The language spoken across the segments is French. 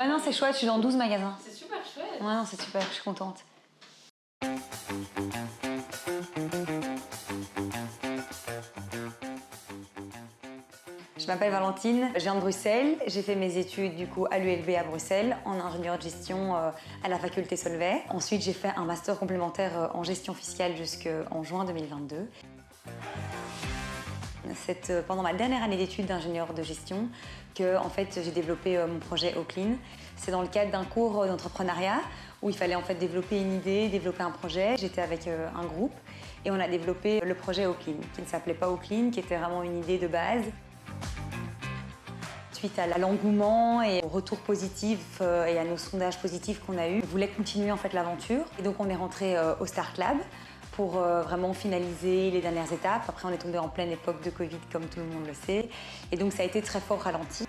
Ah non, c'est chouette, je suis dans 12 magasins. C'est super chouette. Ouais, non, c'est super, je suis contente. Je m'appelle Valentine, je viens de Bruxelles. J'ai fait mes études du coup à l'ULB à Bruxelles en ingénieur de gestion à la faculté Solvay. Ensuite, j'ai fait un master complémentaire en gestion fiscale jusqu'en juin 2022. C'est pendant ma dernière année d'études d'ingénieur de gestion que en fait, j'ai développé mon projet Oclean. C'est dans le cadre d'un cours d'entrepreneuriat où il fallait en fait développer une idée, développer un projet. J'étais avec un groupe et on a développé le projet Oclean, qui ne s'appelait pas Oclean, qui était vraiment une idée de base. Suite à l'engouement et au retour positif et à nos sondages positifs qu'on a eus, on voulait continuer en fait l'aventure. Et donc on est rentré au Start Lab pour vraiment finaliser les dernières étapes. Après on est tombé en pleine époque de Covid comme tout le monde le sait. Et donc ça a été très fort ralenti.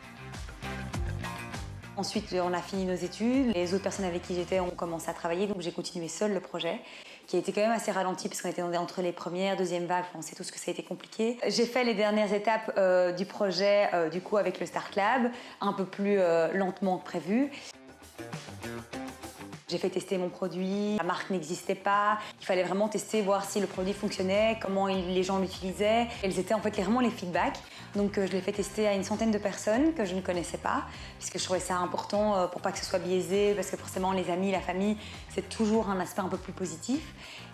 Ensuite, on a fini nos études. Les autres personnes avec qui j'étais ont commencé à travailler, donc j'ai continué seule le projet, qui a été quand même assez ralenti parce qu'on était entre les premières, deuxième vagues. On sait tous que ça a été compliqué. J'ai fait les dernières étapes du projet, du coup, avec le Start Lab, un peu plus lentement que prévu. J'ai fait tester mon produit, la marque n'existait pas. Il fallait vraiment tester, voir si le produit fonctionnait, comment les gens l'utilisaient. Quels étaient en fait vraiment les feedbacks. Donc je l'ai fait tester à une centaine de personnes que je ne connaissais pas, puisque je trouvais ça important pour pas que ce soit biaisé, parce que forcément les amis, la famille, c'est toujours un aspect un peu plus positif.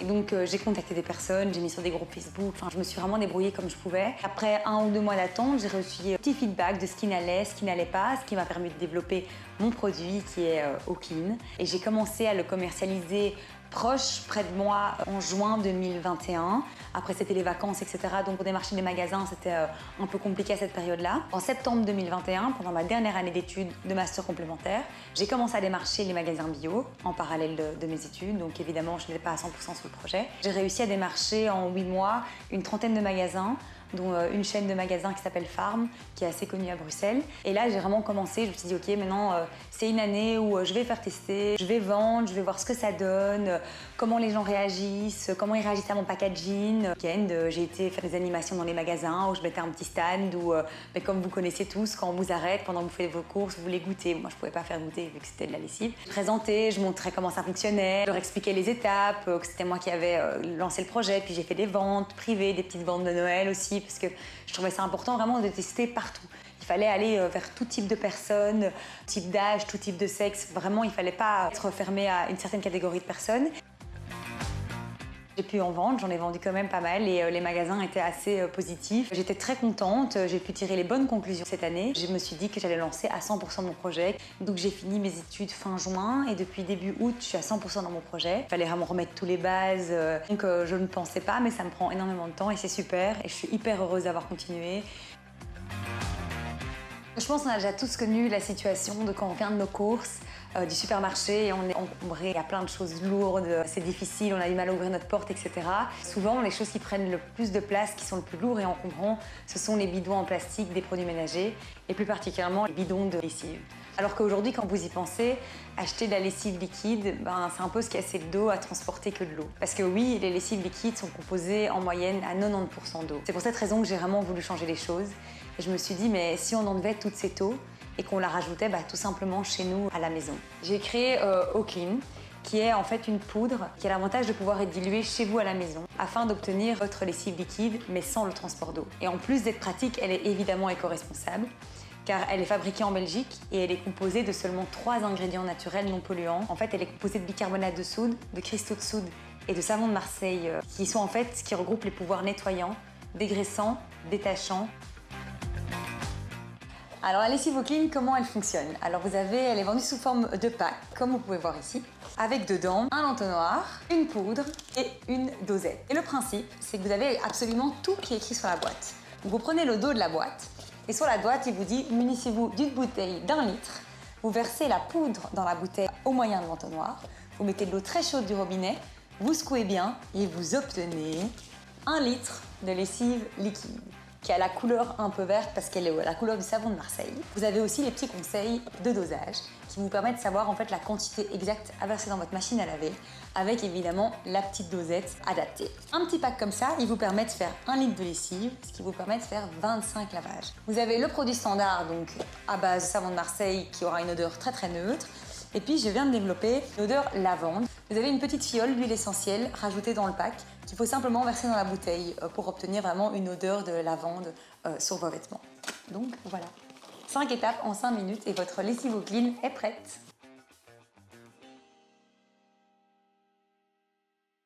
Et donc j'ai contacté des personnes, j'ai mis sur des groupes Facebook, enfin je me suis vraiment débrouillée comme je pouvais. Après 1 ou 2 mois d'attente, j'ai reçu un petit feedback de ce qui n'allait pas, ce qui m'a permis de développer mon produit qui est Oclean. Et j'ai commencé à le commercialiser proche, près de moi, en juin 2021. Après, c'était les vacances, etc. Donc, pour démarcher des magasins, c'était un peu compliqué à cette période-là. En septembre 2021, pendant ma dernière année d'études de master complémentaire, j'ai commencé à démarcher les magasins bio en parallèle de mes études. Donc, évidemment, je n'étais pas à 100% sur le projet. J'ai réussi à démarcher en 8 mois une trentaine de magasins, dont une chaîne de magasins qui s'appelle Farm, qui est assez connue à Bruxelles. Et là, j'ai vraiment commencé, je me suis dit, ok, maintenant, c'est une année où je vais faire tester, je vais vendre, je vais voir ce que ça donne, comment les gens réagissent, comment ils réagissent à mon packaging. Le week-end, j'ai été faire des animations dans les magasins où je mettais un petit stand où, comme vous connaissez tous, quand on vous arrête pendant que vous faites vos courses, vous les goûtez. Moi, je pouvais pas faire goûter vu que c'était de la lessive. Je présentais, je montrais comment ça fonctionnait, je leur expliquais les étapes, que c'était moi qui avais lancé le projet, puis j'ai fait des ventes privées, des petites ventes de Noël aussi, parce que je trouvais ça important vraiment de tester partout. Il fallait aller vers tout type de personnes, type d'âge, tout type de sexe. Vraiment, il ne fallait pas être fermé à une certaine catégorie de personnes. J'ai pu en vendre, j'en ai vendu quand même pas mal et les magasins étaient assez positifs. J'étais très contente, j'ai pu tirer les bonnes conclusions cette année. Je me suis dit que j'allais lancer à 100% mon projet. Donc j'ai fini mes études fin juin et depuis début août, je suis à 100% dans mon projet. Il fallait vraiment remettre tous les bases, donc je ne pensais pas, mais ça me prend énormément de temps et c'est super. Et je suis hyper heureuse d'avoir continué. Je pense qu'on a déjà tous connu la situation de quand on vient de nos courses, du supermarché et on est encombré, il y a plein de choses lourdes, c'est difficile, on a du mal à ouvrir notre porte, etc. Souvent, les choses qui prennent le plus de place, qui sont le plus lourds et encombrants, ce sont les bidons en plastique des produits ménagers et plus particulièrement les bidons de lessive. Alors qu'aujourd'hui, quand vous y pensez, acheter de la lessive liquide, c'est un peu se casser le dos à transporter que de l'eau. Parce que oui, les lessives liquides sont composées en moyenne à 90% d'eau. C'est pour cette raison que j'ai vraiment voulu changer les choses. Et je me suis dit, mais si on enlevait toute cette eau et qu'on la rajoutait tout simplement chez nous à la maison. J'ai créé Oclean, qui est en fait une poudre qui a l'avantage de pouvoir être diluée chez vous à la maison afin d'obtenir votre lessive liquide, mais sans le transport d'eau. Et en plus d'être pratique, elle est évidemment éco-responsable, car elle est fabriquée en Belgique et elle est composée de seulement 3 ingrédients naturels non polluants. En fait, elle est composée de bicarbonate de soude, de cristaux de soude et de savon de Marseille, qui regroupent les pouvoirs nettoyants, dégraissants, détachants. Alors la lessive Oclean, comment elle fonctionne? Alors elle est vendue sous forme de pack, comme vous pouvez voir ici, avec dedans un entonnoir, une poudre et une dosette. Et le principe, c'est que vous avez absolument tout qui est écrit sur la boîte. Donc vous prenez le dos de la boîte, et sur la boîte, il vous dit munissez-vous d'une bouteille d'1 litre, vous versez la poudre dans la bouteille au moyen de l'entonnoir, vous mettez de l'eau très chaude du robinet, vous secouez bien et vous obtenez 1 litre de lessive liquide. qui a la couleur un peu verte parce qu'elle est la couleur du savon de Marseille. Vous avez aussi les petits conseils de dosage qui vous permettent de savoir en fait la quantité exacte à verser dans votre machine à laver avec évidemment la petite dosette adaptée. Un petit pack comme ça, il vous permet de faire 1 litre de lessive, ce qui vous permet de faire 25 lavages. Vous avez le produit standard donc à base de savon de Marseille qui aura une odeur très très neutre. Et puis je viens de développer l'odeur lavande. Vous avez une petite fiole d'huile essentielle rajoutée dans le pack qu'il faut simplement verser dans la bouteille pour obtenir vraiment une odeur de lavande sur vos vêtements. Donc voilà, 5 étapes en 5 minutes et votre lessive au clean est prête.